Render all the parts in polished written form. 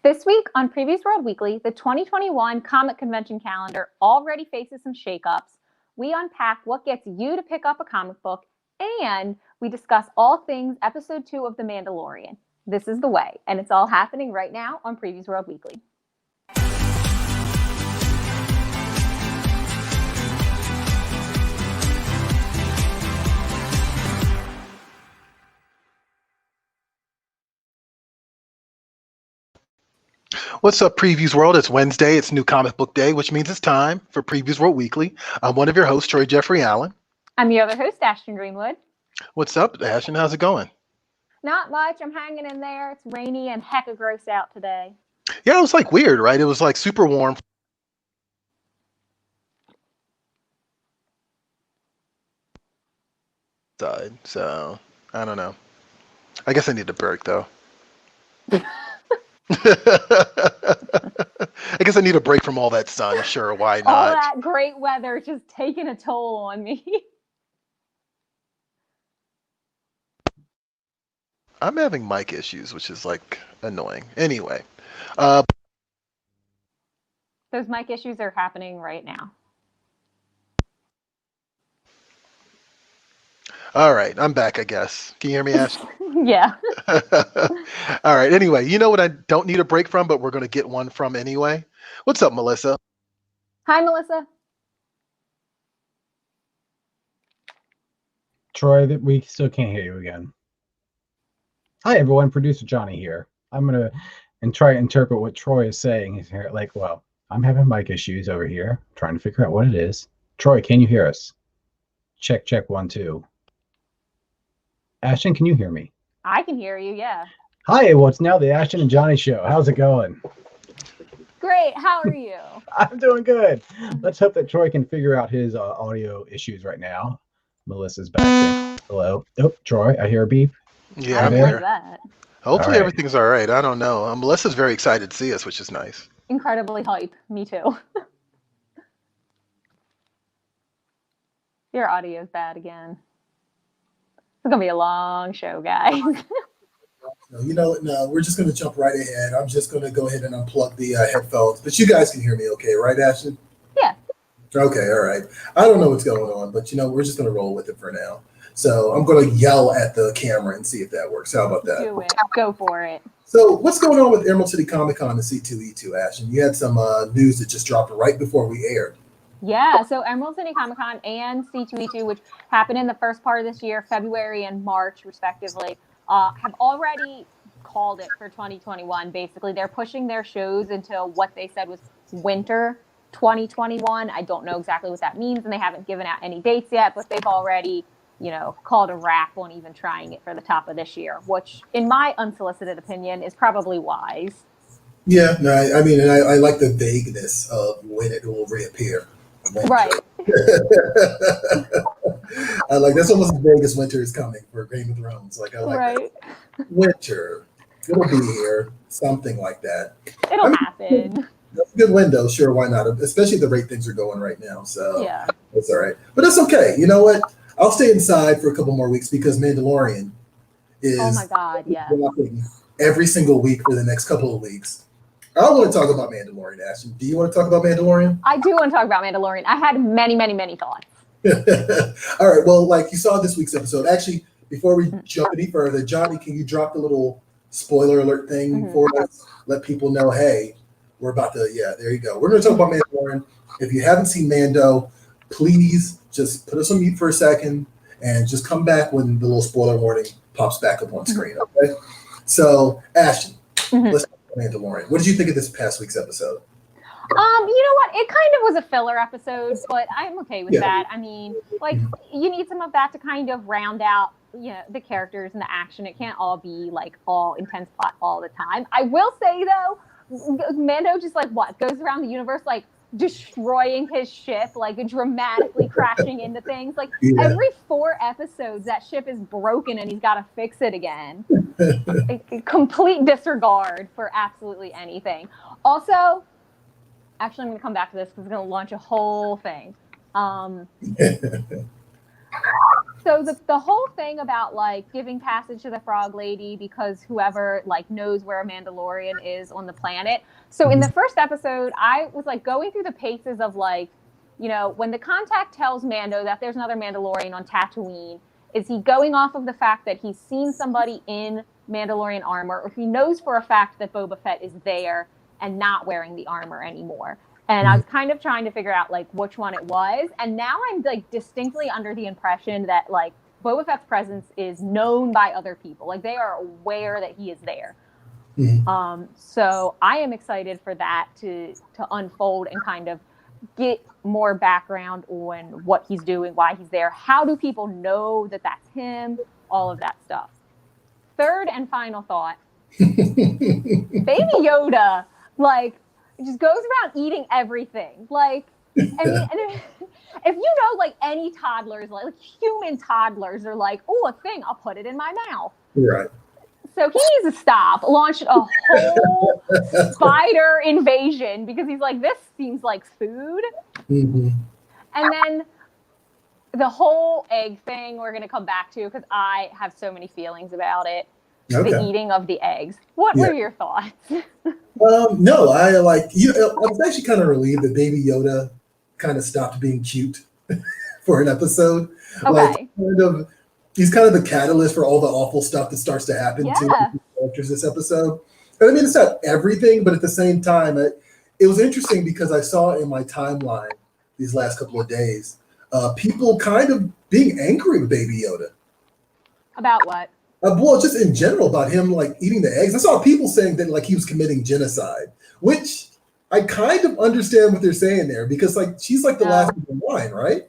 This week on Previews World Weekly, the 2021 Comic Convention calendar already faces some shakeups. We unpack what gets you to pick up a comic book, and we discuss all things Episode 2 of The Mandalorian. This is the way, and it's all happening right now on Previews World Weekly. What's up, Previews World? It's Wednesday. It's New Comic Book Day, which means it's time for Previews World Weekly. I'm one of your hosts, Troy Jeffrey Allen. I'm your other host, Ashton Greenwood. What's up, Ashton? How's it going? Not much. I'm hanging in there. It's rainy and hecka gross out today. Yeah, it was like weird, right? It was like super warm. So, I don't know. I guess I need a break, though. I guess I need a break from all that sun. Sure, why not? All that great weather just taking a toll on me. I'm having mic issues, which is like annoying. Anyway. Those mic issues are happening right now. All right, I'm back, I guess. Can you hear me, Ash? Yeah. All right, anyway, you know what I don't need a break from, but we're going to get one from anyway? What's up, Melissa? Hi, Melissa. Troy, we still can't hear you again. Hi, everyone. Producer Johnny here. I'm going to try to interpret what Troy is saying. He's here, like, well, I'm having mic issues over here, trying to figure out what it is. Troy, can you hear us? Check, 1, 2. Ashton, can you hear me? I can hear you, yeah. Hi, well, it's now the Ashton and Johnny show. How's it going? Great. How are you? I'm doing good. Let's hope that Troy can figure out his audio issues right now. Melissa's back there. Hello. Oh, Troy, I hear a beep. Yeah, I'm here. That. Hopefully everything's all right. I don't know. Melissa's very excited to see us, which is nice. Incredibly hype. Me too. Your audio's bad again. It's going to be a long show, guys. No, we're just going to jump right ahead. I'm just going to go ahead and unplug the headphones. But you guys can hear me okay, right, Ashton? Yeah. Okay, all right. I don't know what's going on, but, we're just going to roll with it for now. So I'm going to yell at the camera and see if that works. How about that? Do it. Go for it. So what's going on with Emerald City Comic Con and C2E2, Ashton? You had some news that just dropped right before we aired. Yeah, so Emerald City Comic Con and C2E2, which happened in the first part of this year, February and March, respectively, have already called it for 2021. Basically, they're pushing their shows into what they said was winter 2021. I don't know exactly what that means, and they haven't given out any dates yet, but they've already, called a wrap on even trying it for the top of this year, which, in my unsolicited opinion, is probably wise. Yeah, no, I mean, and I like the vagueness of when it will reappear. Right. I like that's almost as vague as winter is coming for Game of Thrones. Like I like that. Winter, it'll be here, something like that. It'll happen. That's a good window, sure, why not? Especially the rate things are going right now, so yeah, that's all right. But that's okay. You know what? I'll stay inside for a couple more weeks because Mandalorian is oh my god, yeah, every single week for the next couple of weeks. I want to talk about Mandalorian, Ashton. Do you want to talk about Mandalorian? I do want to talk about Mandalorian. I had many, many, many thoughts. All right. Well, like you saw this week's episode. Actually, before we jump any further, Johnny, can you drop the little spoiler alert thing for us? Let people know, hey, we're about to, there you go. We're going to talk about Mandalorian. If you haven't seen Mando, please just put us on mute for a second and just come back when the little spoiler warning pops back up on screen, okay? So, Ashton, let's talk about Mandalorian. What did you think of this past week's episode? You know what? It kind of was a filler episode, but I'm okay with that. I mean, like, you need some of that to kind of round out, the characters and the action. It can't all be, like, all intense plot all the time. I will say, though, Mando just, goes around the universe, destroying his ship, dramatically crashing into things. Every 4 episodes, that ship is broken and he's got to fix it again. A complete disregard for absolutely anything. Also, actually, I'm going to come back to this because it's going to launch a whole thing. So the whole thing about like giving passage to the frog lady because whoever like knows where a Mandalorian is on the planet. So in the first episode, I was like going through the paces of like, you know, when the contact tells Mando that there's another Mandalorian on Tatooine, is he going off of the fact that he's seen somebody in Mandalorian armor, or if he knows for a fact that Boba Fett is there and not wearing the armor anymore? And I was kind of trying to figure out like which one it was. And now I'm like distinctly under the impression that like Boba Fett's presence is known by other people. Like they are aware that he is there. So I am excited for that to unfold and kind of get more background on what he's doing, why he's there. How do people know that that's him? All of that stuff. Third and final thought. Baby Yoda, like, just goes around eating everything. Like, I mean, and if you know, like, any toddlers, like human toddlers are like, oh, a thing, I'll put it in my mouth. Right. So he needs to stop, launch a whole spider invasion because he's like, this seems like food. And then the whole egg thing we're going to come back to because I have so many feelings about it. Okay. The eating of the eggs. What were your thoughts? No, I like, you know, I was actually kind of relieved that Baby Yoda kind of stopped being cute for an episode. Okay. Like, he's kind of the catalyst for all the awful stuff that starts to happen to the characters this episode. And I mean, it's not everything, but at the same time, it was interesting because I saw in my timeline these last couple of days, people kind of being angry with Baby Yoda. About what? Well, just in general about him like eating the eggs. I saw people saying that like he was committing genocide, which I kind of understand what they're saying there because like she's like the last of the line, right?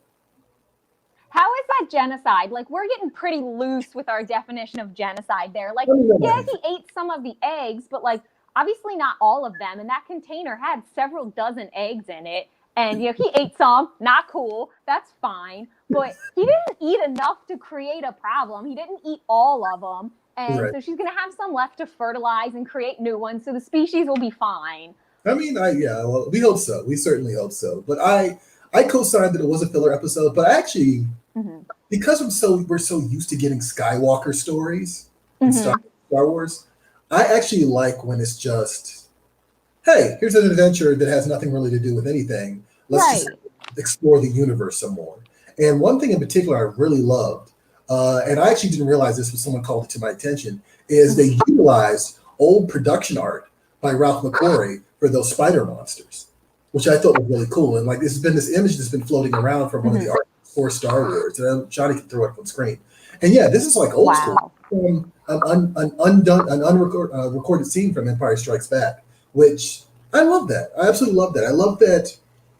How is that genocide? Like we're getting pretty loose with our definition of genocide there. Like, yeah, he ate some of the eggs, but like obviously not all of them. And that container had several dozen eggs in it. And, you know, he ate some, not cool. That's fine. But he didn't eat enough to create a problem. He didn't eat all of them. And so she's going to have some left to fertilize and create new ones. So the species will be fine. I mean, well, we hope so. We certainly hope so. But I co-signed that it was a filler episode. But actually, because we're so used to getting Skywalker stories in Star Wars, I actually like when it's just, hey, here's an adventure that has nothing really to do with anything. Let's just explore the universe some more. And one thing in particular I really loved, and I actually didn't realize this when someone called it to my attention, is they utilized old production art by Ralph McQuarrie for those spider monsters, which I thought was really cool. And like there's been this image that's been floating around from one of the art for Star Wars, and Johnny can throw it up on screen. And yeah, this is like old school from an unrecorded scene from Empire Strikes Back. Which I love that. I absolutely love that. I love that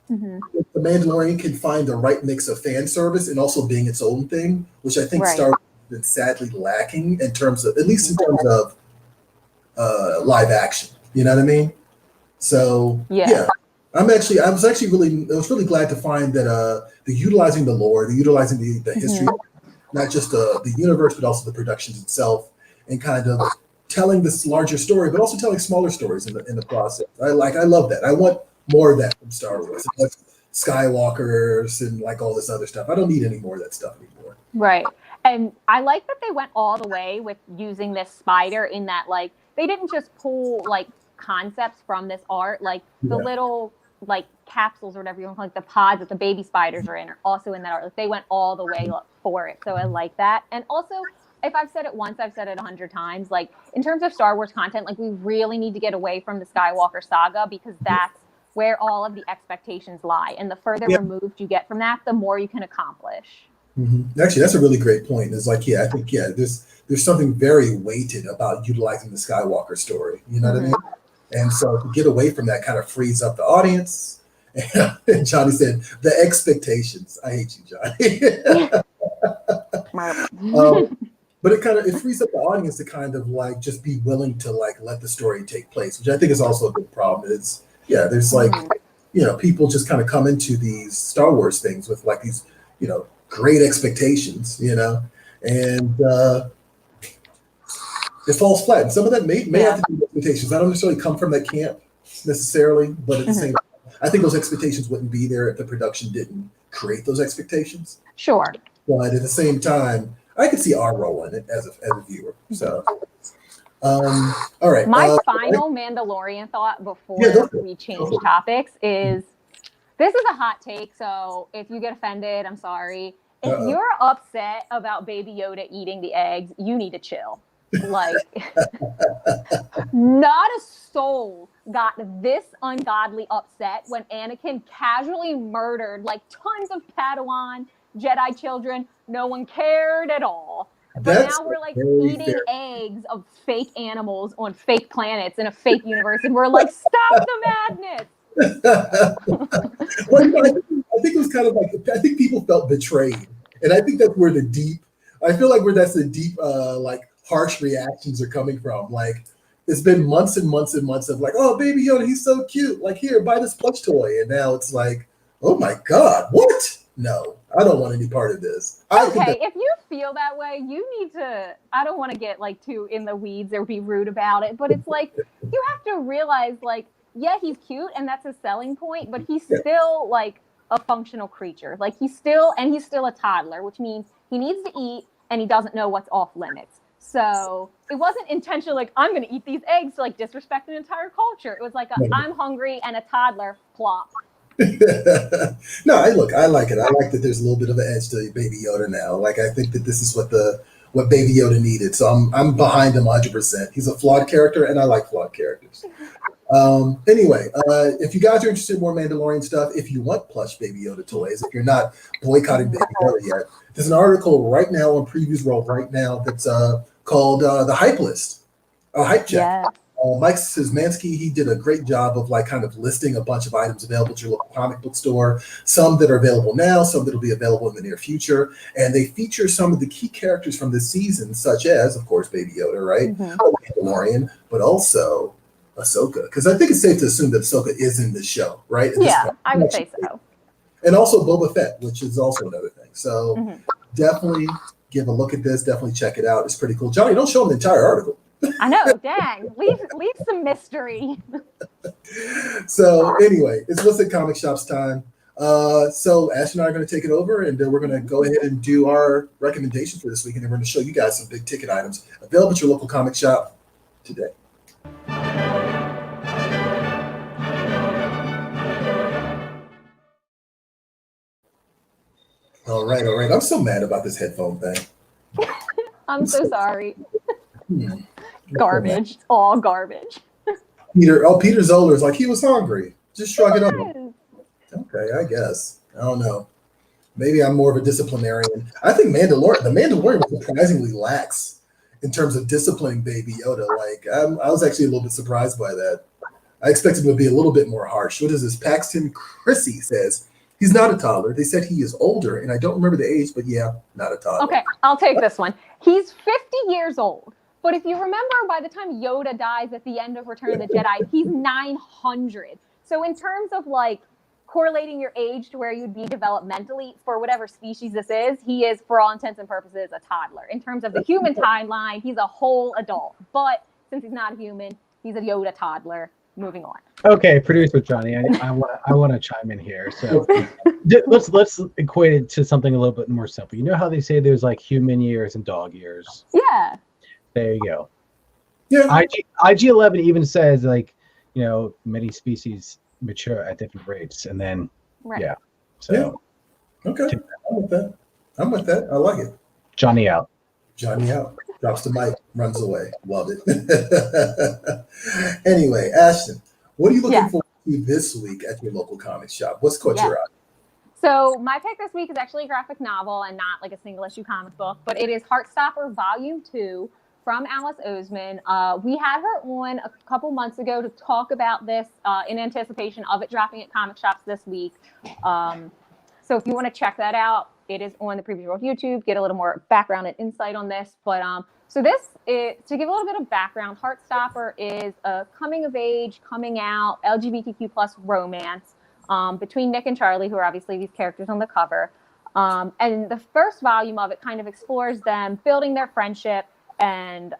the Mandalorian can find the right mix of fan service and also being its own thing, which I think Star Wars has been sadly lacking in terms of, at least in terms of live action. You know what I mean? So I was really glad to find that they're utilizing the lore, they're utilizing the history, not just the universe, but also the productions itself, and kind of telling this larger story, but also telling smaller stories in the process. I love that. I want more of that from Star Wars. Like Skywalkers and like all this other stuff. I don't need any more of that stuff anymore. Right. And I like that they went all the way with using this spider in that like they didn't just pull like concepts from this art, like the little like capsules or whatever you want to call it, like the pods that the baby spiders are in are also in that art. Like they went all the way for it. So I like that. And also, if I've said it once, I've said it 100 times. Like in terms of Star Wars content, like we really need to get away from the Skywalker saga because that's where all of the expectations lie. And the further removed you get from that, the more you can accomplish. Actually, that's a really great point. It's like, I think, there's something very weighted about utilizing the Skywalker story. You know what I mean? And so to get away from that kind of frees up the audience. And Johnny said, the expectations. I hate you, Johnny. But it frees up the audience to kind of like just be willing to like let the story take place, which I think is also a big problem. Is there's like people just kind of come into these Star Wars things with like these great expectations, and it falls flat. And some of that may have to do with expectations. I don't necessarily come from that camp necessarily, but at the same time, I think those expectations wouldn't be there if the production didn't create those expectations. Sure. but at the same time, I could see our role in it as a viewer. So, all right. My final Mandalorian thought before we change topics is, this is a hot take, so if you get offended, I'm sorry. If you're upset about Baby Yoda eating the eggs, you need to chill. Like, not a soul got this ungodly upset when Anakin casually murdered like tons of Padawan Jedi children. No one cared at all. But now we're like eating eggs of fake animals on fake planets in a fake universe, and we're like, stop the madness. Well, I think it was kind of like, I think people felt betrayed, and I think that's where I feel like that's the deep like harsh reactions are coming from. Like, it's been months and months and months of like, oh, Baby Yoda, he's so cute, like, here, buy this plush toy, and now it's like, oh my god, what? No, I don't want any part of this. Okay, if you feel that way, you need to, I don't want to get like too in the weeds or be rude about it, but it's like, you have to realize, like, yeah, he's cute and that's a selling point, but he's still like a functional creature. Like, he's still a toddler, which means he needs to eat and he doesn't know what's off limits. So it wasn't intentional, like, I'm going to eat these eggs to like disrespect an entire culture. It was like, I'm hungry and a toddler, plop. No, I like it. I like that there's a little bit of an edge to Baby Yoda now. Like, I think that this is what Baby Yoda needed. So I'm behind him 100%. He's a flawed character, and I like flawed characters. Anyway, if you guys are interested in more Mandalorian stuff, if you want plush Baby Yoda toys, if you're not boycotting Baby Yoda yet, there's an article right now on PREVIEWSworld right now that's called The Hype List, a hype check. Yeah. Mike Szymanski, he did a great job of like kind of listing a bunch of items available at your local comic book store, some that are available now, some that will be available in the near future. And they feature some of the key characters from this season, such as, of course, Baby Yoda, right? Mandalorian, but also Ahsoka. Because I think it's safe to assume that Ahsoka is in this show, right? I would say so. And also Boba Fett, which is also another thing. So definitely give a look at this. Definitely check it out. It's pretty cool. Johnny, don't show them the entire article. I know, dang. Leave some mystery. So anyway, it's Listed Comic Shops time. So Ash and I are going to take it over, and we're going to go ahead and do our recommendations for this week, and then we're going to show you guys some big ticket items available at your local comic shop today. All right. I'm so mad about this headphone thing. I'm so sorry. Garbage. All garbage. Peter Zoller is like, he was hungry. Just shrug it off. Okay, I guess. I don't know. Maybe I'm more of a disciplinarian. I think the Mandalorian was surprisingly lax in terms of disciplining Baby Yoda. Like, I was actually a little bit surprised by that. I expected him to be a little bit more harsh. What is this? Paxton Chrissy says, he's not a toddler. They said he is older, and I don't remember the age, but yeah, not a toddler. Okay, I'll take this one. He's 50 years old. But if you remember, by the time Yoda dies at the end of Return of the Jedi, he's 900. So in terms of like correlating your age to where you'd be developmentally for whatever species this is, he is, for all intents and purposes, a toddler. In terms of the human timeline, he's a whole adult. But since he's not a human, he's a Yoda toddler. Moving on. Okay, producer Johnny, I want to chime in here. So let's equate it to something a little bit more simple. You know how they say there's like human years and dog years? Yeah. There you go. Yeah. IG-11 even says, like, you know, many species mature at different rates, and then yeah. So okay, I'm with that. I like it. Johnny out. Drops the mic, runs away. Love it. Anyway, Ashton, what are you looking forward to this week at your local comic shop? What's caught your eye? So my pick this week is actually a graphic novel and not like a single issue comic book, but it is Heartstopper Volume 2 from Alice Oseman. We had her on a couple months ago to talk about this in anticipation of it dropping at comic shops this week. So if you want to check that out, it is on the PREVIEWSworld YouTube. Get a little more background and insight on this. But so this is, to give a little bit of background, Heartstopper is a coming of age, coming out, LGBTQ plus romance between Nick and Charlie, who are obviously these characters on the cover. And the first volume of it kind of explores them building their friendship. And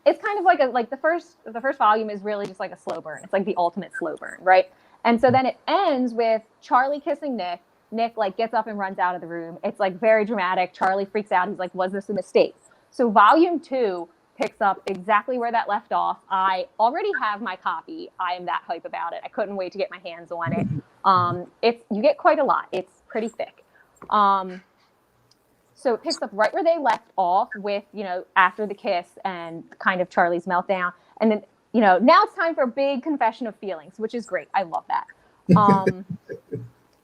it's kind of like the first volume is really just like a slow burn. It's like the ultimate slow burn, right? And so then it ends with Charlie kissing Nick, Nick like gets up and runs out of the room. It's like very dramatic. Charlie freaks out. He's like, was this a mistake? So volume 2 picks up exactly where that left off. I already have my copy. I am that hype about it. I couldn't wait to get my hands on it. You get quite a lot. It's pretty thick. So it picks up right where they left off with, after the kiss and kind of Charlie's meltdown. And then, now it's time for a big confession of feelings, which is great. I love that.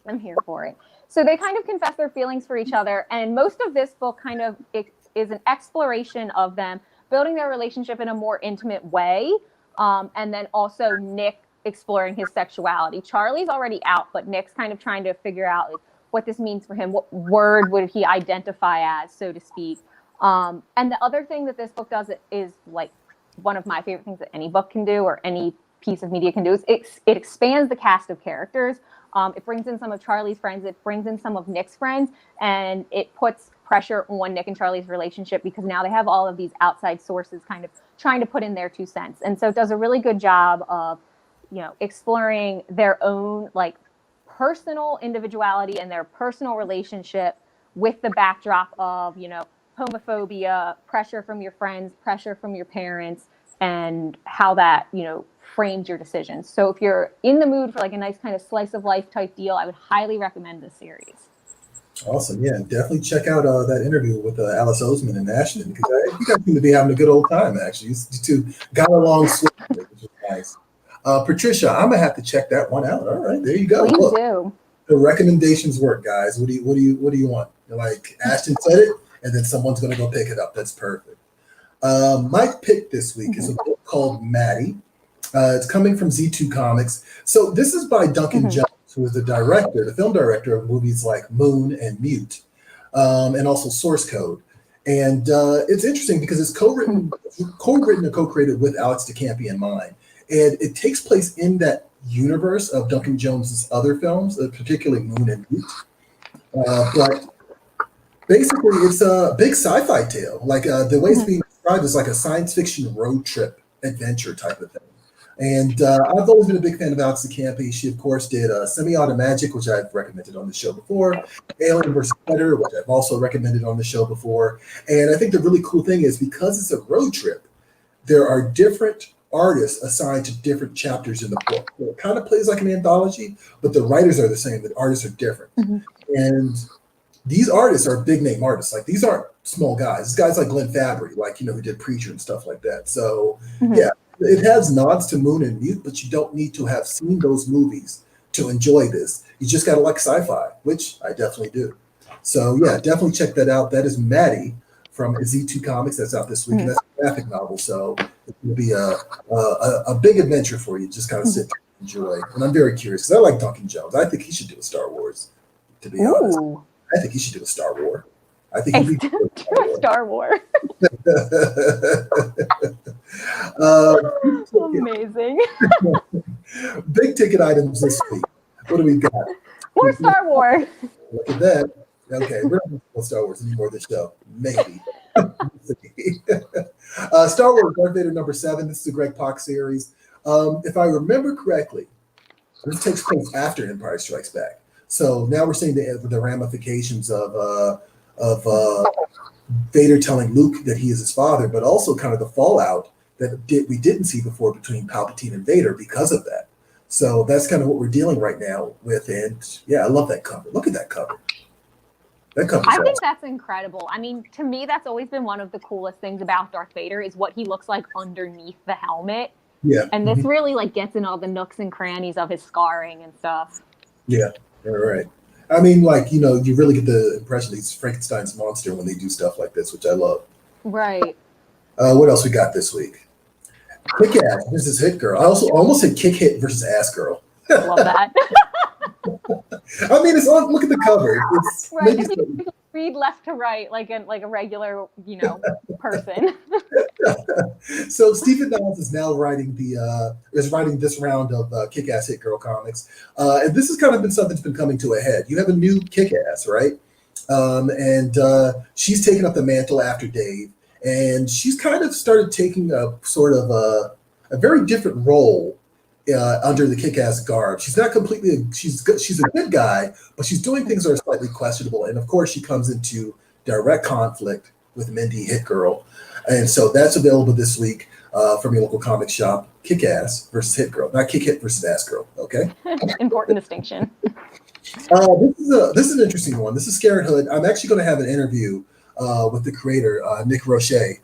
I'm here for it. So they kind of confess their feelings for each other. And most of this book kind of is an exploration of them building their relationship in a more intimate way. And then also Nick exploring his sexuality. Charlie's already out, but Nick's kind of trying to figure out what this means for him. What word would he identify as, so to speak? And the other thing that this book does is like one of my favorite things that any book can do or any piece of media can do is it expands the cast of characters. It brings in some of Charlie's friends. It brings in some of Nick's friends, and it puts pressure on Nick and Charlie's relationship because now they have all of these outside sources kind of trying to put in their 2 cents. And so it does a really good job of, exploring their own like personal individuality and their personal relationship with the backdrop of, homophobia, pressure from your friends, pressure from your parents, and how that, frames your decisions. So if you're in the mood for like a nice kind of slice of life type deal, I would highly recommend this series. Awesome. Yeah, definitely check out that interview with Alice Oseman and Ashton, because you guys seem to be having a good old time, actually. You two got along swiftly, which is nice. Patricia, I'm gonna have to check that one out. All right, there you go. Please Look, do. the recommendations work, guys. What do you want? Like Ashton said it, and then someone's gonna go pick it up. That's perfect. My pick this week is a book called Maddie. It's coming from Z2 Comics. So this is by Duncan Jones, who is the film director of movies like Moon and Mute, and also Source Code. And it's interesting because it's co-written and co-created with Alex DeCampi in mind. And it takes place in that universe of Duncan Jones's other films, particularly Moon and Mute. But basically, it's a big sci-fi tale. Like the way it's being described is like a science fiction road trip adventure type of thing. And I've always been a big fan of Alex DeCampi. She, of course, did Semi-Auto Magic, which I've recommended on the show before, Alien vs. Predator, which I've also recommended on the show before. And I think the really cool thing is because it's a road trip, there are different artists assigned to different chapters in the book. So it kind of plays like an anthology, but the writers are the same. The artists are different. And these artists are big name artists. Like these aren't small guys. These guys like Glenn Fabry, like, who did Preacher and stuff like that. So yeah, it has nods to Moon and Mute, but you don't need to have seen those movies to enjoy this. You just got to like sci-fi, which I definitely do. So yeah, definitely check that out. That is Maddie from Z2 Comics. That's out this week. And that's a graphic novel. So it will be a big adventure for you. Just kind of sit and enjoy. And I'm very curious because I like Duncan Jones. I think he should do a Star Wars, to be honest. I think he should do a Star Wars. I think he'd be a Star Wars. Amazing. Big ticket items this week. What do we got? More Star Wars. Look at that. Okay, we're not going to talk Star Wars anymore this show. Maybe. Star Wars Darth Vader #7. This is a Greg Pak series. If I remember correctly, this takes place after Empire Strikes Back. So now we're seeing the ramifications of Vader telling Luke that he is his father, but also kind of the fallout that we didn't see before between Palpatine and Vader because of that. So that's kind of what we're dealing right now with. And yeah, I love that cover. Look at that cover. I think that's incredible. I mean, to me, that's always been one of the coolest things about Darth Vader is what he looks like underneath the helmet. Yeah. And this really like gets in all the nooks and crannies of his scarring and stuff. Yeah. All right. I mean, like, you really get the impression he's Frankenstein's monster when they do stuff like this, which I love. Right. What else we got this week? Kick-Ass versus Hit Girl. I also almost said Kick-Hit versus Ass Girl. Love that. I mean, it's on. Look at the cover. It's right. If you read left to right like a regular, person. So Stephen Downes is now writing this round of Kick-Ass Hit Girl comics, and this has kind of been something that's been coming to a head. You have a new Kick-Ass, right? And she's taken up the mantle after Dave, and she's kind of started taking a sort of a very different role under the kick-ass garb. She's not completely. She's a good guy, but she's doing things that are slightly questionable. And of course, she comes into direct conflict with Mindy Hit Girl, and so that's available this week from your local comic shop. Kick-ass versus Hit Girl, not Kick Hit versus Ass Girl. Okay. Important distinction. This is an interesting one. This is Scared Hood. I'm actually going to have an interview with the creator, Nick Roche,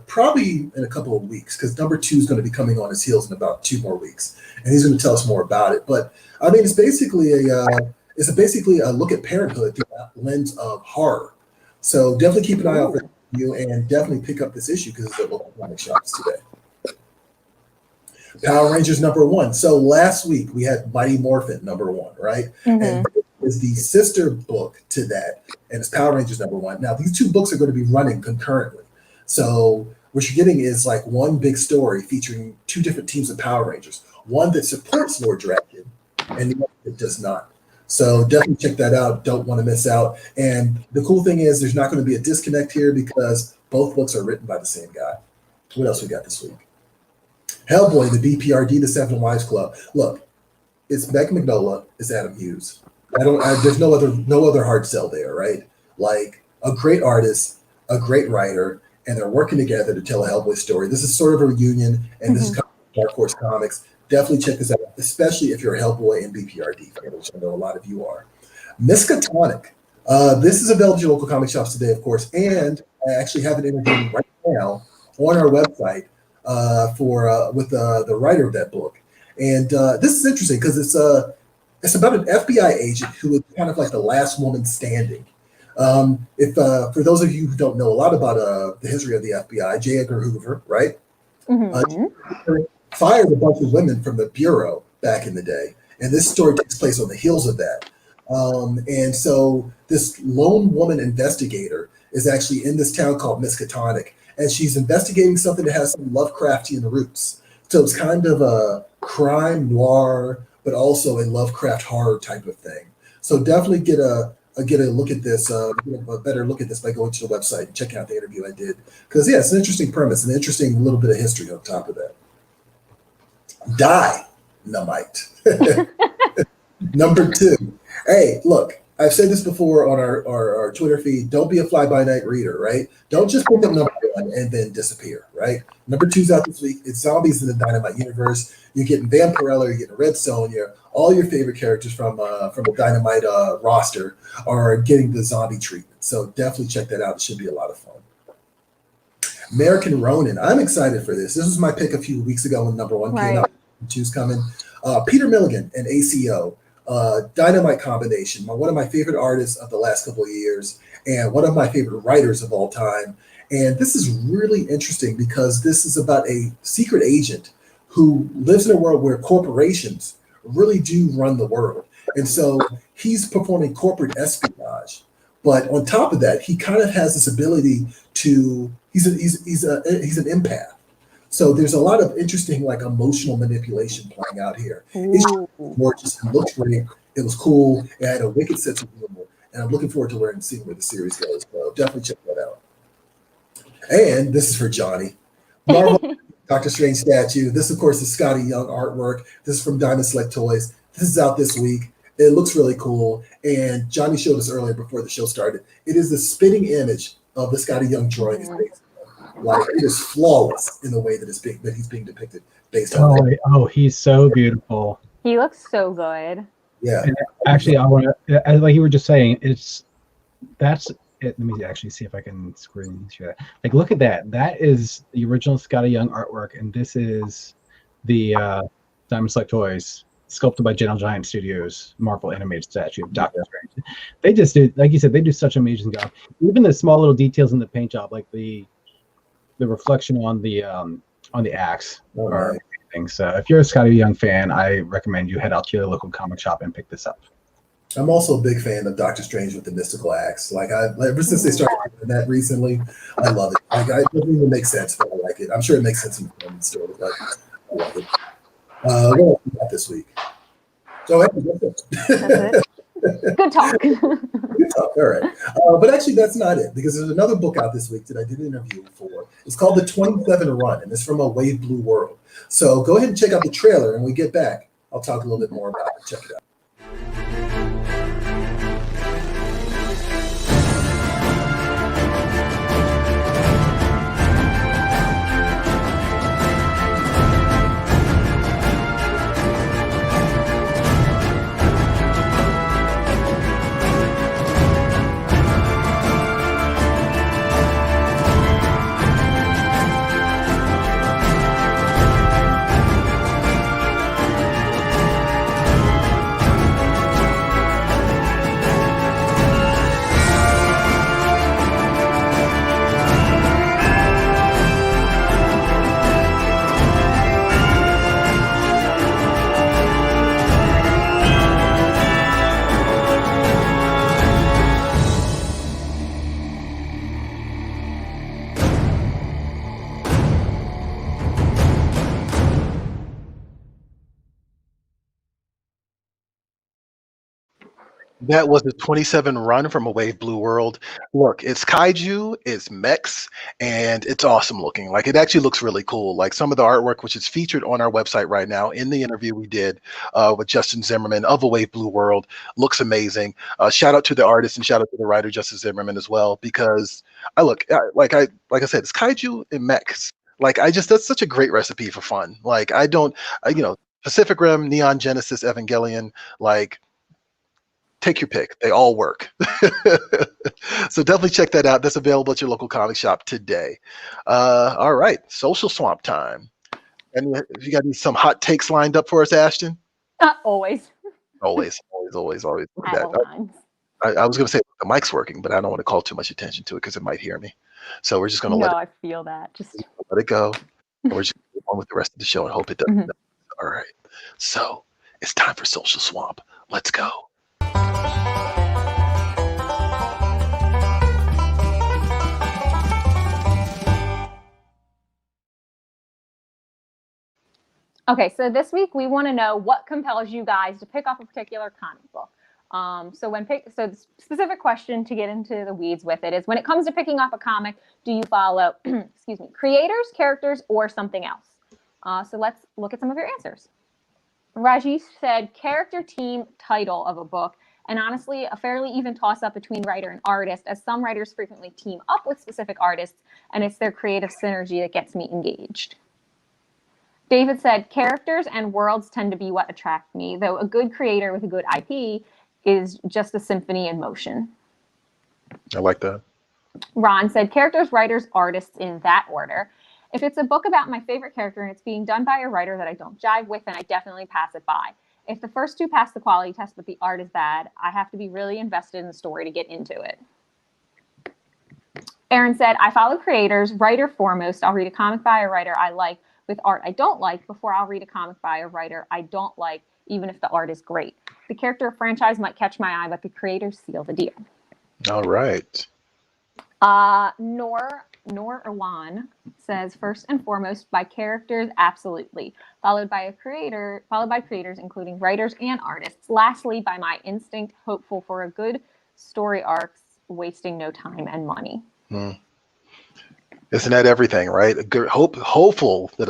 probably in a couple of weeks, because number 2 is going to be coming on his heels in about 2 more weeks, and he's going to tell us more about it. But I mean, it's basically a look at parenthood through the lens of horror. So definitely keep an eye out for you, and definitely pick up this issue because it's at local comic shops today. Power Rangers #1. So last week we had Mighty Morphin #1, right? Mm-hmm. And is the sister book to that, and it's Power Rangers #1. Now these 2 books are going to be running concurrently. So what you're getting is like one big story featuring 2 different teams of Power Rangers, one that supports Lord Drakkid and the other that does not. So definitely check that out. Don't want to miss out. And the cool thing is there's not going to be a disconnect here because both books are written by the same guy. What else we got this week? Hellboy, the BPRD, the Seven Wives Club. Look, it's Meg Mignola, it's Adam Hughes. There's no other hard sell there, right? Like a great artist, a great writer, and they're working together to tell a Hellboy story. This is sort of a reunion, and this is Dark Horse Comics. Definitely check this out, especially if you're a Hellboy and BPRD fan, which I know a lot of you are. Miskatonic. This is available at your local comic shops today, of course, and I actually have an interview right now on our website with the writer of that book. And this is interesting because it's about an FBI agent who is kind of like the last woman standing. For those of you who don't know a lot about the history of the FBI, J. Edgar Hoover, right? Fired a bunch of women from the bureau back in the day, and this story takes place on the heels of that. And so this lone woman investigator is actually in this town called Miskatonic, and she's investigating something that has some Lovecraftian roots. So it's kind of a crime noir, but also a Lovecraft horror type of thing. So definitely get a look at this, a better look at this by going to the website and checking out the interview I did. Because yeah, it's an interesting premise, an interesting little bit of history on top of that. Dynamite. #2. Hey, look, I've said this before on our Twitter feed. Don't be a fly-by-night reader, right? Don't just pick up #1 and then disappear, right? #2's out this week. It's zombies in the Dynamite universe. You're getting Vampirella, you're getting Red Sonja. All your favorite characters from the Dynamite roster are getting the zombie treatment. So definitely check that out. It should be a lot of fun. American Ronin. I'm excited for this. This was my pick a few weeks ago when #1 came out. #2's coming. Peter Milligan and ACO. Dynamite combination. One of my favorite artists of the last couple of years, and one of my favorite writers of all time. And this is really interesting because this is about a secret agent who lives in a world where corporations really do run the world. And so he's performing corporate espionage. But on top of that, he kind of has this ability to, he's an empath. So there's a lot of interesting, like, emotional manipulation playing out here. It's gorgeous. It looked great. It was cool. It had a wicked sense of humor. And I'm looking forward to learning and seeing where the series goes. So definitely check that out. And this is for Johnny. Marvel Doctor Strange statue. This, of course, is Scotty Young artwork. This is from Diamond Select Toys. This is out this week. It looks really cool. And Johnny showed us earlier before the show started. It is the spitting image of the Scotty Young drawing. Like, it is flawless in the way that he's being depicted based on that. Oh, he's so beautiful. He looks so good. Yeah. And actually, I want to, like you were just saying, that's it. Let me actually see if I can screen share that. Like, look at that. That is the original Scotty Young artwork, and this is the Diamond Select Toys, sculpted by Gentle Giant Studios, Marvel animated statue of Doctor Strange. They just do, like you said, they do such an amazing job. Even the small little details in the paint job, like the reflection on the axe or anything. So if you're a Scotty Young fan, I recommend you head out to your local comic shop and pick this up. I'm also a big fan of Doctor Strange with the mystical axe. Like, ever since they started doing that recently, I love it. Like, it doesn't even make sense, but I like it. I'm sure it makes sense in the story, but I love it. What else we got this week? So that's it. Good talk. Good talk. All right. But actually, that's not it, because there's another book out this week that I did an interview for. It's called The 27 Run, and it's from A Wave Blue World. So go ahead and check out the trailer, and when we get back, I'll talk a little bit more about it. Check it out. That was the 27 Run from A Wave Blue World. Look, it's kaiju, it's mechs, and it's awesome looking. Like, it actually looks really cool. Like, some of the artwork, which is featured on our website right now in the interview we did with Justin Zimmerman of A Wave Blue World, looks amazing. Shout out to the artist and shout out to the writer, Justin Zimmerman, as well, because like I said, it's kaiju and mechs. Like, that's such a great recipe for fun. Like, Pacific Rim, Neon Genesis, Evangelion, like, take your pick. They all work. So definitely check that out. That's available at your local comic shop today. All right, social swamp time. And you got some hot takes lined up for us, Ashton? Always. Always. Look at At all that. times. I was going to say the mic's working, but I don't want to call too much attention to it because it might hear me. So we're just going to let I feel that. Just let it go. And we're just going to go on with the rest of the show and hope it doesn't. All right. So it's time for social swamp. Let's go. Okay, so this week we want to know what compels you guys to pick up a particular comic book. So the specific question to get into the weeds with it is, when it comes to picking up a comic, do you follow, creators, characters, or something else? So let's look at some of your answers. Rajesh said character, team, title of a book, and honestly, a fairly even toss-up between writer and artist, as some writers frequently team up with specific artists, and it's their creative synergy that gets me engaged. David said, characters and worlds tend to be what attract me, though a good creator with a good IP is just a symphony in motion. I like that. Ron said, characters, writers, artists in that order. If it's a book about my favorite character and it's being done by a writer that I don't jive with, then I definitely pass it by. If the first two pass the quality test but the art is bad, I have to be really invested in the story to get into it. Aaron said, I follow creators, writer foremost. I'll read a comic by a writer I like with art I don't like before I'll read a comic by a writer I don't like, even if the art is great. The character or franchise might catch my eye, but the creators seal the deal. All right. Noor Irwan says, first and foremost, by characters, absolutely. Followed by creators, including writers and artists. Lastly, by my instinct, hopeful for a good story arcs, wasting no time and money. Isn't that everything, right? Hopeful that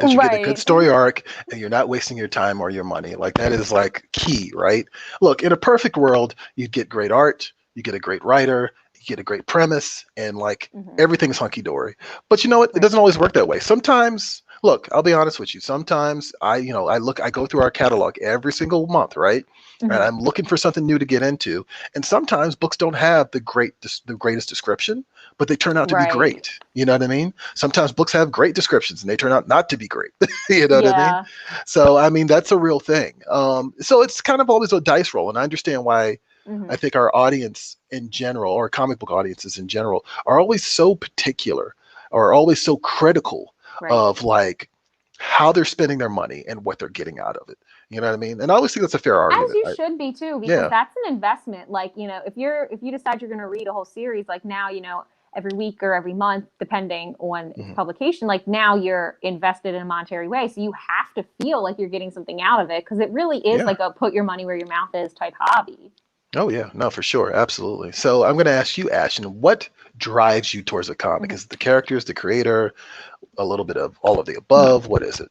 you get a good story arc and you're not wasting your time or your money. Like, that is like key, right? Look, in a perfect world, you'd get great art, you get a great writer, you get a great premise, and like everything's hunky dory. But you know what? It doesn't always work that way. Sometimes, look, I'll be honest with you. Sometimes I go through our catalog every single month, right? And I'm looking for something new to get into. And sometimes books don't have the greatest description, but they turn out to be great. You know what I mean? Sometimes books have great descriptions and they turn out not to be great. You know what I mean? So, I mean, that's a real thing. So it's kind of always a dice roll. And I understand why I think our audience in general, or comic book audiences in general, are always so particular or always so critical of like how they're spending their money and what they're getting out of it. You know what I mean? And I always think that's a fair argument. As you should be too, because that's an investment. Like, if you decide you're going to read a whole series, like now, every week or every month, depending on publication, like now you're invested in a monetary way. So you have to feel like you're getting something out of it, because it really is like a put your money where your mouth is type hobby. Oh yeah, no, for sure, absolutely. So I'm going to ask you, Ashton, what drives you towards a comic? Mhm. Is it the characters, the creator, a little bit of all of the above? What is it?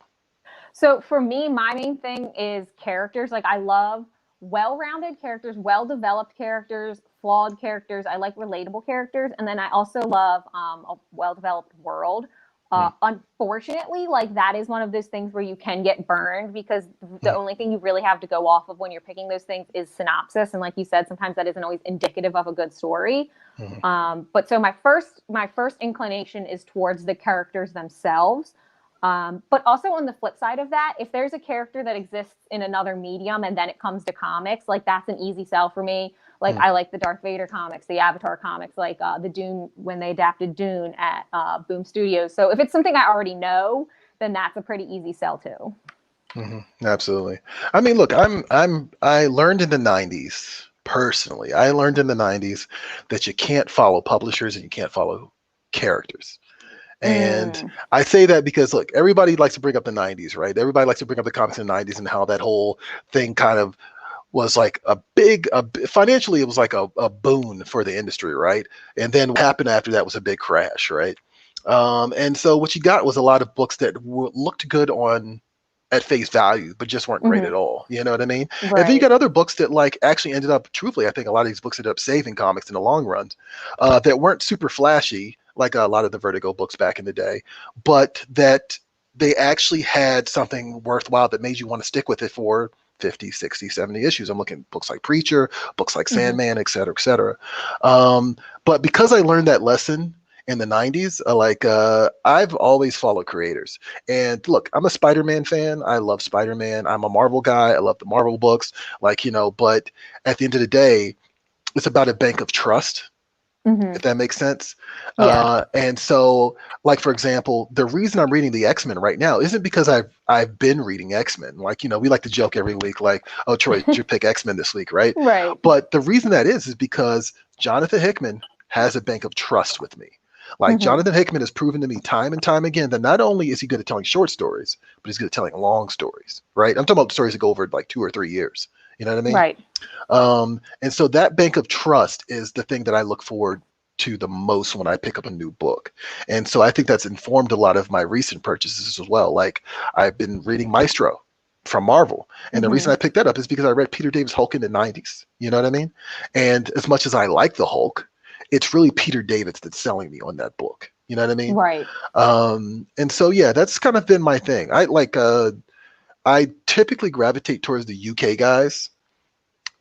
So for me, my main thing is characters. Like I love well-rounded characters, well-developed characters, flawed characters. I like relatable characters, and then I also love a well-developed world. Mm, Unfortunately, like that is one of those things where you can get burned because the mm, only thing you really have to go off of when you're picking those things is synopsis, and like you said, sometimes that isn't always indicative of a good story. mm, But so my first inclination is towards the characters themselves. But also on the flip side of that, if there's a character that exists in another medium and then it comes to comics, like that's an easy sell for me. Like mm. I like the Darth Vader comics, the Avatar comics, like the Dune when they adapted Dune at Boom Studios. So if it's something I already know, then that's a pretty easy sell too. Absolutely. I mean, look, I learned in the 90s, personally. I learned in the 90s that you can't follow publishers and you can't follow characters. And Mm. I say that because look, everybody likes to bring up the 90s, right? Everybody likes to bring up the comics in the 90s and how that whole thing kind of was like financially, it was like a boon for the industry, right? And then what happened after that was a big crash, right? And so what you got was a lot of books that looked good on at face value, but just weren't great Hmm. at all. You know what I mean? And then you Right. got other books that like actually ended up, truthfully, I think a lot of these books ended up saving comics in the long run, that weren't super flashy, like a lot of the Vertigo books back in the day, but that they actually had something worthwhile that made you want to stick with it for 50, 60, 70 issues. I'm looking at books like Preacher, books like Hmm. Sandman, et cetera, et cetera. But because I learned that lesson in the 90s, I've always followed creators. And look, I'm a Spider-Man fan. I love Spider-Man. I'm a Marvel guy. I love the Marvel books. But at the end of the day, it's about a bank of trust, Hmm. if that makes sense. Yeah. And so, like for example, the reason I'm reading the X-Men right now isn't because I've been reading X-Men. We like to joke every week, like, "Oh, Troy, it's your pick X-Men this week, right?" Right. But the reason that is because Jonathan Hickman has a bank of trust with me. Like Hmm. Jonathan Hickman has proven to me time and time again that not only is he good at telling short stories, but he's good at telling long stories, right? I'm talking about stories that go over like 2 or 3 years. You know what I mean? Right. And so that bank of trust is the thing that I look forward to the most when I pick up a new book. And so I think that's informed a lot of my recent purchases as well. Like I've been reading Maestro from Marvel. And the reason Hmm. I picked that up is because I read Peter David's Hulk in the 90s. You know what I mean? And as much as I like the Hulk, it's really Peter David's that's selling me on that book. You know what I mean? Right. And so yeah, that's kind of been my thing. I typically gravitate towards the UK guys.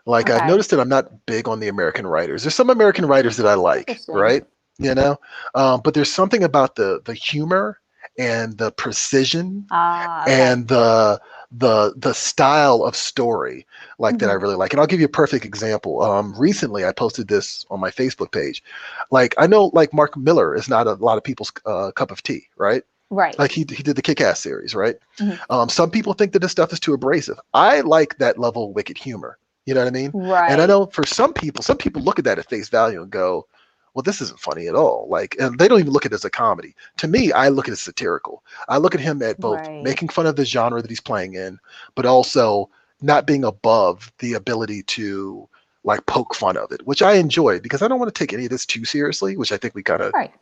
Like I've Okay. noticed that I'm not big on the American writers. There's some American writers that I like, Interesting. right? You know, but there's something about the humor and the precision Ah. Okay. and the style of story like that I Hmm. really like. And I'll give you a perfect example. Recently I posted this on my Facebook page. Like I know like Mark Miller is not a lot of people's cup of tea, right? Right. Like he did the Kick-Ass series, right? Mhm. Some people think that this stuff is too abrasive. I like that level of wicked humor. You know what I mean? And I Right. know for some people look at that at face value and go, well, this isn't funny at all. Like, and they don't even look at it as a comedy. To me, I look at it as satirical. I look at him at both Right. making fun of the genre that he's playing in, but also not being above the ability to like poke fun of it, which I enjoy because I don't want to take any of this too seriously, which I think we kind of Right.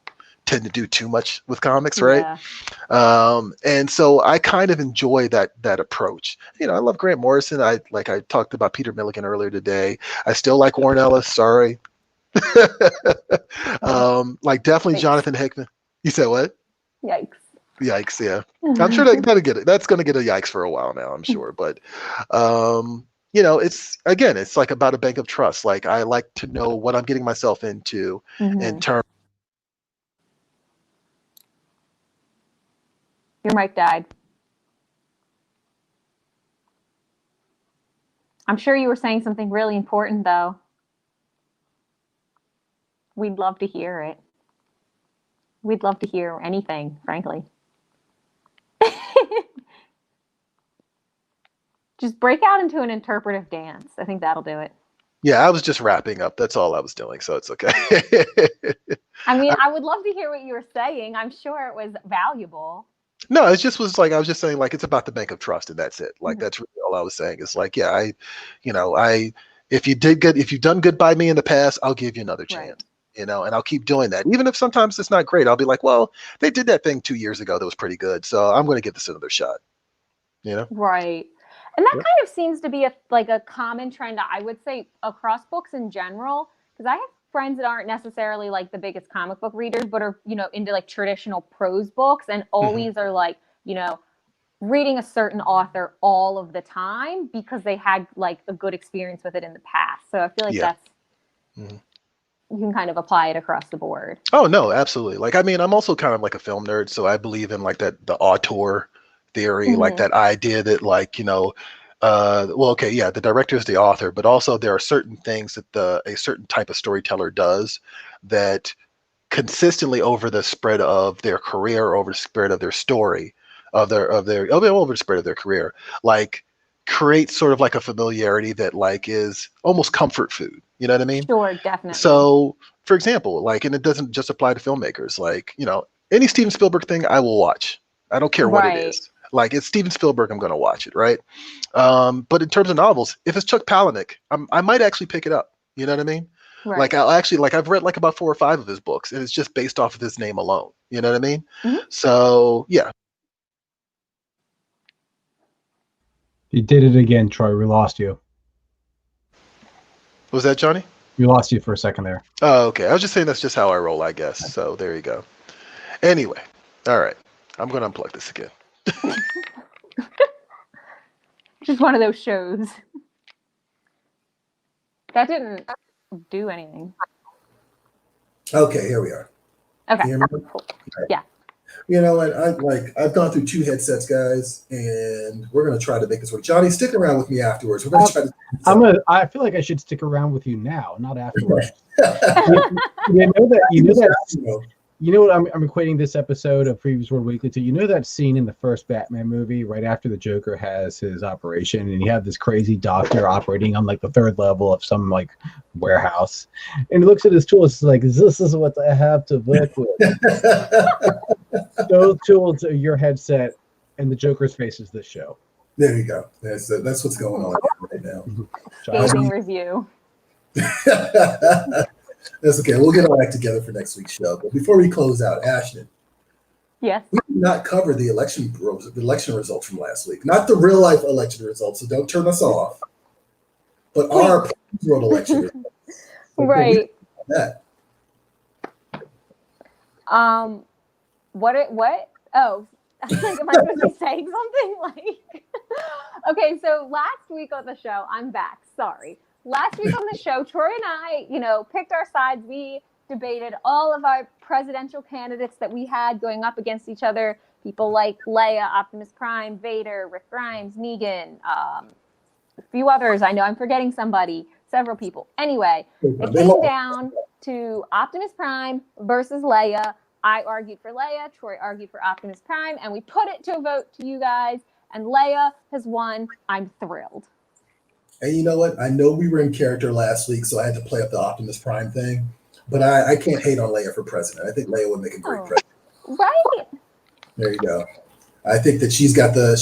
tend to do too much with comics, right? Yeah. And so I kind of enjoy that approach. You know, I love Grant Morrison. I talked about Peter Milligan earlier today. I still like Warren Ellis. Sorry. Like definitely Yikes. Jonathan Hickman. You said what? Yikes. Yikes! Yeah, I'm sure that'll get it. That's going to get a yikes for a while now. I'm sure, but you know, it's like about a bank of trust. Like I like to know what I'm getting myself into in Hmm. terms. Your mic died. I'm sure you were saying something really important, though. We'd love to hear it. We'd love to hear anything, frankly. Just break out into an interpretive dance. I think that'll do it. Yeah, I was just wrapping up. That's all I was doing, so it's okay. I mean, I would love to hear what you were saying. I'm sure it was valuable. No, it just was like I was just saying like it's about the bank of trust and that's it. Like Mhm. that's really all I was saying. It's like yeah, you know, I if you've done good by me in the past, I'll give you another chance. Right. And I'll keep doing that. Even if sometimes it's not great, I'll be like, well, they did that thing 2 years ago that was pretty good, so I'm going to give this another shot. Right. And that Yep. kind of seems to be a common trend, I would say, across books in general, because I have friends that aren't necessarily like the biggest comic book readers, but are, into like traditional prose books and always are like, reading a certain author all of the time because they had like a good experience with it in the past. So I feel like Yeah. that's you can kind of apply it across the board. Oh no, absolutely. Like, I mean, I'm also kind of like a film nerd, so I believe in like the auteur theory, like that idea that like, well, okay, yeah, the director is the author, but also there are certain things that a certain type of storyteller does that consistently over the spread of their career, over the spread of their story, over the spread of their career, like creates sort of like a familiarity that like is almost comfort food. You know what I mean? Sure, definitely. So, for example, like, and it doesn't just apply to filmmakers, like, any Steven Spielberg thing I will watch. I don't care what it is. Like, it's Steven Spielberg, I'm going to watch it, right? But in terms of novels, if it's Chuck Palahniuk, I might actually pick it up. You know what I mean? Right. Like, I've read like about 4 or 5 of his books, and it's just based off of his name alone. You know what I mean? So, yeah. You did it again, Troy. We lost you. Was that Johnny? We lost you for a second there. Oh, okay. I was just saying that's just how I roll, I guess. So there you go. Anyway, all right. I'm going to unplug this again. Just one of those shows. That didn't do anything. Okay, here we are. Okay. Can you hear me? Cool. Yeah. You know what? I've gone through 2 headsets, guys, and we're gonna try to make this work. Johnny, stick around with me afterwards. We're gonna try to. I feel like I should stick around with you now, not afterwards. You know what I'm equating this episode of Previous World Weekly to? You know that scene in the first Batman movie right after the Joker has his operation and you have this crazy doctor operating on like the 3rd level of some like warehouse and he looks at his tools like, this is what I have to work with. Those tools are your headset and the Joker's face is this show. There you go. That's what's going on right now. Scathing review. That's okay. We'll get all that together for next week's show. But before we close out, Ashton. Yes. We did not cover the election results from last week. Not the real life election results, so don't turn us off. But our world election results. Right. That. What? Oh, I was like, am I supposed to be saying something? Like, okay, so last week on the show, I'm back. Sorry. Last week on the show, Troy and I, picked our sides. We debated all of our presidential candidates that we had going up against each other. People like Leia, Optimus Prime, Vader, Rick Grimes, Negan, a few others. I know I'm forgetting somebody, several people. Anyway, it came down to Optimus Prime versus Leia. I argued for Leia, Troy argued for Optimus Prime, and we put it to a vote to you guys, and Leia has won. I'm thrilled. And you know what? I know we were in character last week, so I had to play up the Optimus Prime thing. But I can't hate on Leia for president. I think Leia would make a great president. Right. There you go. I think that she's got the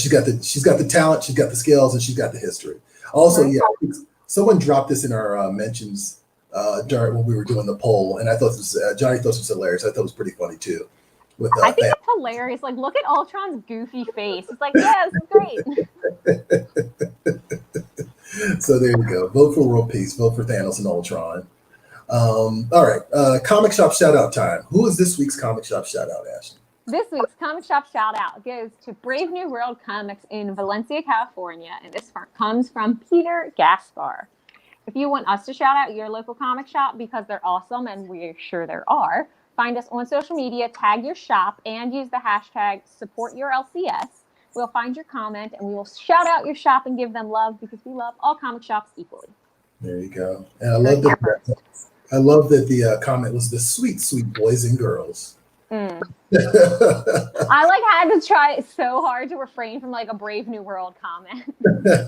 talent, she's got the skills, and she's got the history. Also, right. Yeah, someone dropped this in our mentions during when we were doing the poll, and I thought this was, Johnny thought this was hilarious. I thought it was pretty funny too. I think it's hilarious. Like, look at Ultron's goofy face. It's like, yeah, this is great. So there you go. Vote for world peace. Vote for Thanos and Ultron. All right. Comic shop shout out time. Who is this week's comic shop shout out, Ashley? This week's comic shop shout out goes to Brave New World Comics in Valencia, California, and this comes from Peter Gaspar. If you want us to shout out your local comic shop because they're awesome, and we're sure there are, find us on social media, tag your shop, and use the hashtag #SupportYourLCS. We'll find your comment, and we will shout out your shop and give them love because we love all comic shops equally. There you go. And I love that the comment was the sweet, sweet boys and girls. I had to try so hard to refrain from like a Brave New World comment.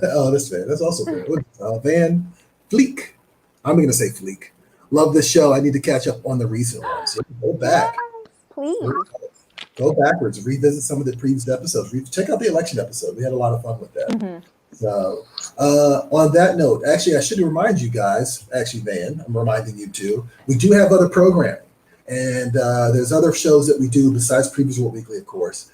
Oh, that's fair. That's also fair. Van Fleek. I'm going to say Fleek. Love this show. I need to catch up on the recent ones. So go back. Yes, please. Go backwards. Revisit some of the previous episodes. Check out the election episode. We had a lot of fun with that. So, on that note, actually, I should remind you guys, actually, Van, I'm reminding you too, we do have other programming. And there's other shows that we do besides Previews World Weekly, of course.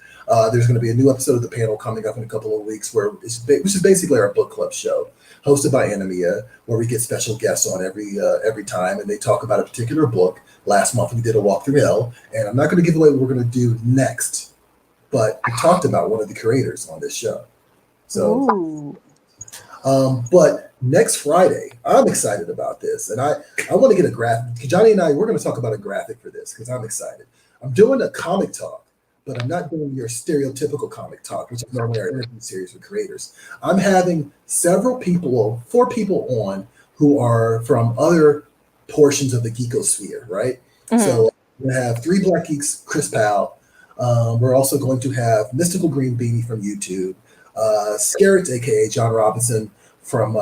There's going to be a new episode of The Panel coming up in a couple of weeks, which is basically our book club show, hosted by Anemia, where we get special guests on every time, and they talk about a particular book. Last month, we did a walk through hell, and I'm not going to give away what we're going to do next, but we talked about one of the creators on this show. So, but next Friday, I'm excited about this, and I want to get a graphic. Johnny and I, we're going to talk about a graphic for this because I'm excited. I'm doing a comic talk, but I'm not doing your stereotypical comic talk, which is normally our interview series with creators. I'm having 4 people on who are from other portions of the geekosphere, right? Mm-hmm. So we have 3 Black Geeks, Chris Powell. We're also going to have Mystical Green Beanie from YouTube, Scarrett, aka John Robinson from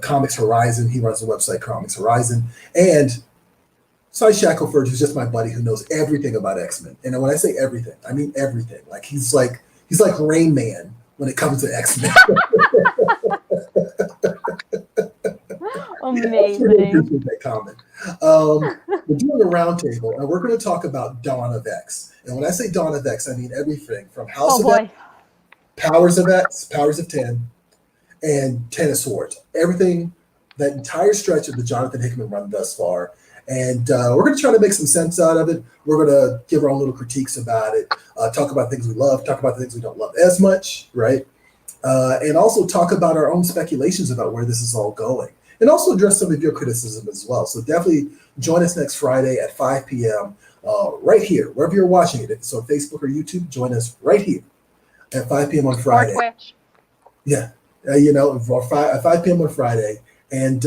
Comics Horizon. He runs the website Comics Horizon, and Cy Shackelford, who's just my buddy who knows everything about X-Men. And when I say everything, I mean everything. Like he's like Rain Man when it comes to X-Men. Amazing. That comment. We're doing a roundtable, and we're going to talk about Dawn of X. And when I say Dawn of X, I mean everything from House of X, Powers of X, Powers of 10, and Ten of Swords. Everything, that entire stretch of the Jonathan Hickman run thus far. And we're going to try to make some sense out of it. We're going to give our own little critiques about it, talk about things we love, talk about the things we don't love as much, right? And also talk about our own speculations about where this is all going. And also address some of your criticism as well. So definitely join us next Friday at 5 p.m. Right here, wherever you're watching it. If it's on Facebook or YouTube, join us right here at 5 p.m. on Friday. Or Twitch. Yeah, at 5 p.m. on Friday. And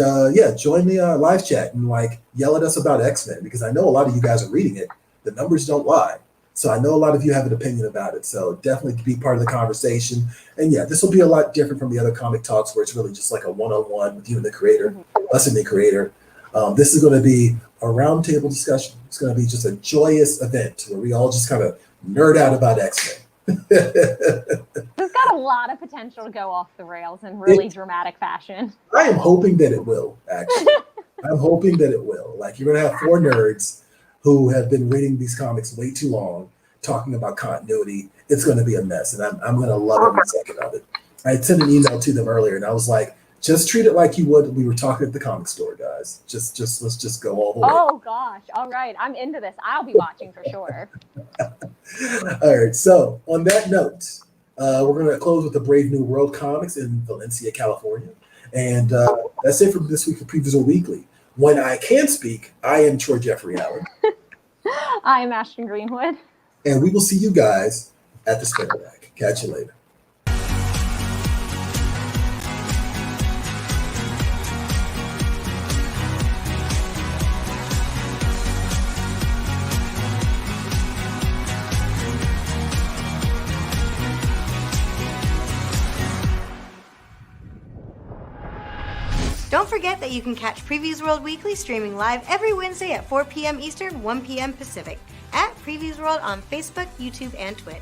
join the live chat and yell at us about X-Men, because I know a lot of you guys are reading it. The numbers don't lie. So I know a lot of you have an opinion about it. So definitely be part of the conversation. And yeah, this will be a lot different from the other comic talks where it's really just like a one-on-one with you and the creator, us and the creator. This is going to be a roundtable discussion. It's going to be just a joyous event where we all just kind of nerd out about X-Men. It's got a lot of potential to go off the rails in really dramatic fashion. I am hoping that it will, actually. I'm hoping that it will. You're going to have 4 nerds who have been reading these comics way too long, talking about continuity. It's going to be a mess, and I'm going to love every second of it. I had sent an email to them earlier, and I was like, just treat it like you would we were talking at the comic store, guys. Just let's just go all the way. Oh gosh. All right. I'm into this. I'll be watching for sure. All right. So on that note, we're going to close with the Brave New World comics in Valencia, California. And that's it for this week for Previews World Weekly. When I can speak, I am Troy Jeffrey Allen. I am Ashton Greenwood. And we will see you guys at the spinner rack. Catch you later. Don't forget that you can catch Previews World Weekly streaming live every Wednesday at 4 p.m. Eastern, 1 p.m. Pacific at Previews World on Facebook, YouTube, and Twitch.